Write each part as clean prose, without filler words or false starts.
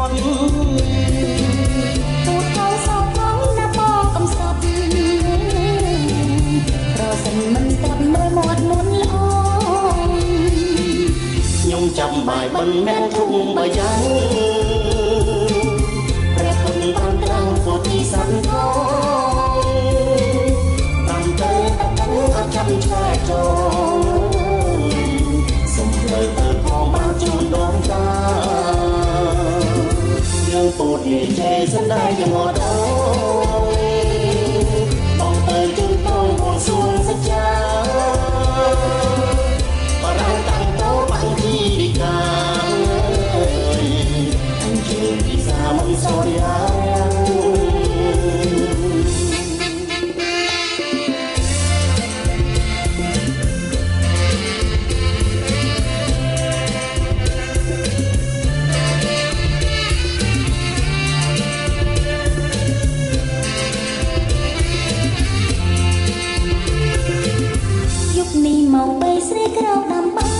ត់ពូថៅសោកផងណាបងកំសត់ប្រសិនមិនស្ដាប់មើលមាត់មុនល្អខ្ញុំចាំបាយមិនមែនធុំបាយយ៉ាងព្រះគុណបានត្រាំងពោធិសត្វផងតាមទៅតាអត់ចាំឆ្លើយចោលសុំលើទៅផងបានជូនដងតាយើងពោធិចេសណ្ដាយយ៉ាងអត់អើយបងទៅជូនតងបងសួងសច្ចាបារាំងតាំងតោបាំងទីវិការអញ្ជើញពិសាមិនសោយានេះមកបីស្រីក្រោកដាំបា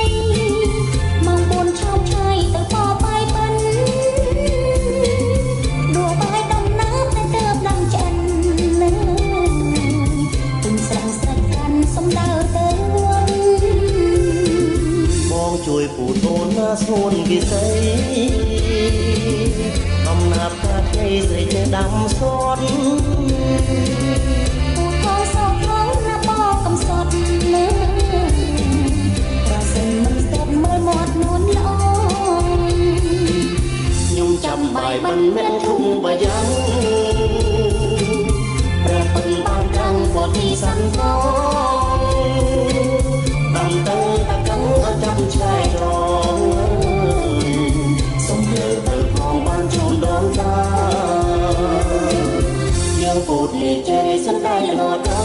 យមកបួនឆោមឆាយទៅបបាយបិណ្ឌដួបាយដំណាប់តែទៅដាំចិនទុំស្រងស្រេចកាន់សំដៅទៅបងជួយពូតូនណាស្ងួនវិស័យអំណាចកាត់ឲ្យស្រីចេះដាំសតបាយមិនមែនធុំបាយយ៉ាងព្រះពិនបានត្រាំងពោធិសត្វផងតាមទៅតាកាំងអត់ចាំឆ្លើយចោលសុំលើទៅផងបានជូនដងតាយើងពោធិចេសណ្ដាយអត់